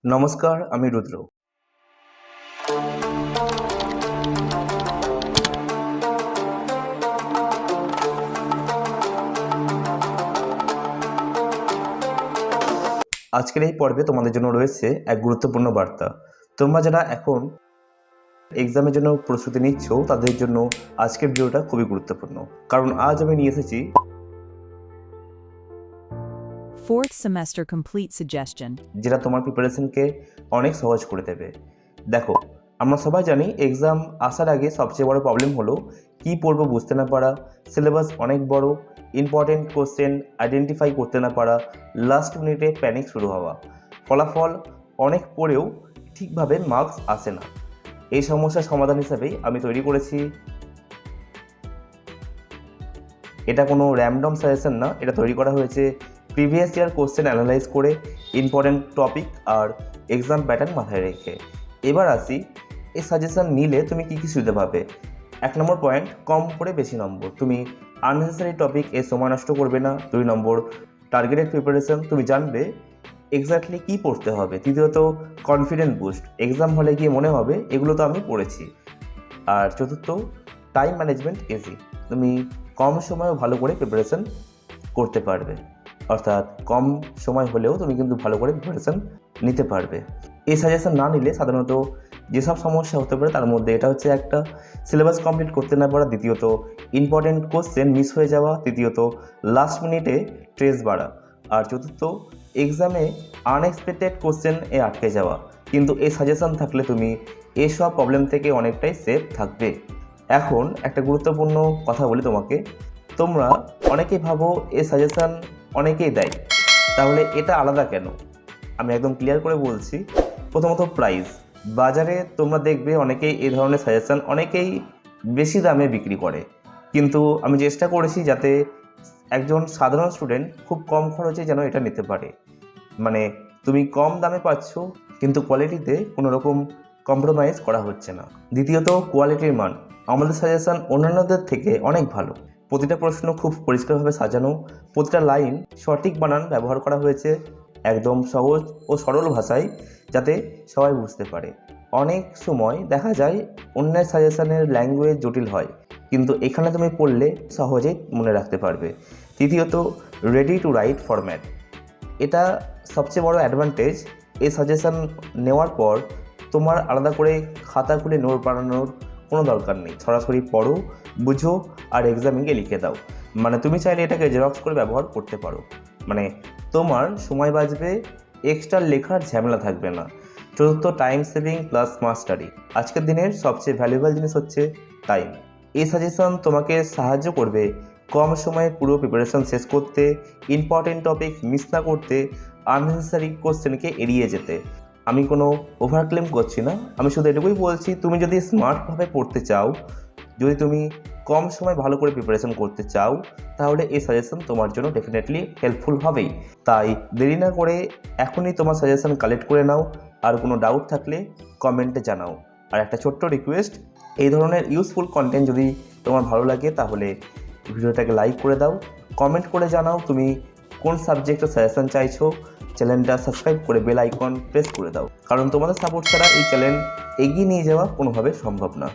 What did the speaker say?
নমস্কার, আমি রুদ্র। আজকের এই পর্বে তোমাদের জন্য রয়েছে এক গুরুত্বপূর্ণ বার্তা। তোমরা যারা এখন এক্সামের জন্য প্রস্তুতি নিচ্ছ তাদের জন্য আজকের ভিডিওটা খুবই গুরুত্বপূর্ণ, কারণ আজ আমি নিয়ে এসেছি Fourth semester complete suggestion. যেটা তোমার প্রিপারেশনকে অনেক সহজ করে দেবে। দেখো, আমরা সবাই জানি এক্সাম আসার আগে সবচেয়ে বড় প্রবলেম হলো কী পড়বো বুঝতে না পারা, সিলেবাস অনেক বড়, ইম্পর্টেন্ট কোশ্চেন আইডেন্টিফাই করতে না পারা, লাস্ট মিনিটে প্যানিক শুরু হওয়া, ফলাফল অনেক পড়েও ঠিকভাবে মার্কস আসে না। এই সমস্যার সমাধান হিসাবেই আমি তৈরি করেছি, এটা কোনো র্যান্ডম সাজেশন না, এটা তৈরি করা হয়েছে প্রিভিয়াস ইয়ার কোশ্চেন অ্যানালাইজ করে, ইম্পর্টেন্ট টপিক আর এক্সাম প্যাটার্ন মাথায় রেখে। এবার আসি, এই সাজেশন নিলে তুমি কী কী সুবিধা পাবে। 1 নম্বর পয়েন্ট, কম করে বেশি নম্বর, তুমি আননেসেসারি টপিক এ সময় নষ্ট করবে না। 2 নম্বর, টার্গেটেড প্রিপারেশন, তুমি জানবে এক্স্যাক্টলি কী পড়তে হবে। তৃতীয়ত, কনফিডেন্ট বুস্ট, এক্সাম হলে গিয়ে মনে হবে এগুলো তো আমি পড়েছি। আর চতুর্থ, টাইম ম্যানেজমেন্ট ইজি, তুমি কম সময়ে ভালো করে প্রিপারেশন করতে পারবে, অর্থাৎ কম সময় হলেও তুমি কিন্তু ভালো করে প্রিপারেশন নিতে পারবে। এই সাজেশন না নিলে সাধারণত যেসব সমস্যা হতে পারে তার মধ্যে এটা হচ্ছে একটা, সিলেবাস কমপ্লিট করতে না পারা, দ্বিতীয়ত ইম্পর্টেন্ট কোশ্চেন মিস হয়ে যাওয়া, তৃতীয়ত লাস্ট মিনিটে স্ট্রেস বাড়া, আর চতুর্থ এক্সামে আনএক্সপেক্টেড কোশ্চেন এ আটকে যাওয়া। কিন্তু এই সাজেশন থাকলে তুমি এসব প্রবলেম থেকে অনেকটাই সেফ থাকবে। এখন একটা গুরুত্বপূর্ণ কথা বলি তোমাকে, তোমরা অনেকেই ভাবো এই সাজেশন অনেকেই দেয়, তাহলে এটা আলাদা কেন? আমি একদম ক্লিয়ার করে বলছি। প্রথমত প্রাইস, বাজারে তোমরা দেখবে অনেকেই এই ধরনের সাজেশন অনেকেই বেশি দামে বিক্রি করে, কিন্তু আমি চেষ্টা করেছি যাতে একজন সাধারণ স্টুডেন্ট খুব কম খরচে যেন এটা নিতে পারে। মানে তুমি কম দামে পাচ্ছ কিন্তু কোয়ালিটিতে কোনো রকম কম্প্রোমাইজ করা হচ্ছে না। দ্বিতীয়ত কোয়ালিটির মান, আমাদের সাজেশন অন্যান্যদের থেকে অনেক ভালো। প্রতিটা প্রশ্ন খুব পরিষ্কারভাবে সাজানো, প্রতিটা লাইন সঠিক বানান ব্যবহার করা হয়েছে, একদম সহজ ও সরল ভাষায় যাতে সবাই বুঝতে পারে। অনেক সময় দেখা যায় অন্যের সাজেশনের ল্যাঙ্গুয়েজ জটিল হয়, কিন্তু এখানে তুমি পড়লে সহজেই মনে রাখতে পারবে। তৃতীয়ত রেডি টু রাইট ফরম্যাট, এটা সবচেয়ে বড় অ্যাডভান্টেজ। এই সাজেশন নেওয়ার পর তোমার আলাদা করে খাতা খুলে নোট বানানোর কোনো দরকার নেই, সরাসরি পড়ো, বুঝো আর এক্সামে গিয়ে লিখে দাও। মানে তুমি চাইলে এটাকে জেরক্স করে ব্যবহার করতে পারো, মানে তোমার সময় বাঁচবে, এক্সট্রা লেখার ঝামেলা থাকবে না। চতুর্থ, time saving plus smart study, আজকের দিনের সবচেয়ে ভ্যালুয়েবল জিনিস হচ্ছে টাইম। এই সাজেশন তোমাকে সাহায্য করবে কম সময়ে পুরো প্রিপারেশন শেষ করতে, ইম্পর্টেন্ট টপিক মিস না করতে, আননেসেসারি কোশ্চেনকে এড়িয়ে যেতে। আমি কোনো ওভারক্লেম করছি না, আমি শুধু এটুকুই বলছি, তুমি যদি স্মার্টভাবে পড়তে চাও, যদি তুমি কম সময় ভালো করে প্রিপারেশন করতে চাও, তাহলে এই সাজেশন তোমার জন্য ডেফিনেটলি হেল্পফুল হবেই। তাই দেরি না করে এখনই তোমার সাজেশন কালেক্ট করে নাও, আর কোনো ডাউট থাকলে কমেন্টে জানাও। আর একটা ছোট্ট রিকোয়েস্ট, এই ধরনের ইউজফুল কন্টেন্ট যদি তোমার ভালো লাগে তাহলে ভিডিওটাকে লাইক করে দাও, কমেন্ট করে জানাও তুমি কোন সাবজেক্টের সাজেশন চাইছো, চ্যানেলটা সাবস্ক্রাইব করে বেল আইকন প্রেস করে দাও, কারণ তোমাদের সাপোর্ট ছাড়া এই চ্যানেল এগিয়ে নিয়ে যাওয়া কোনোভাবে সম্ভব না।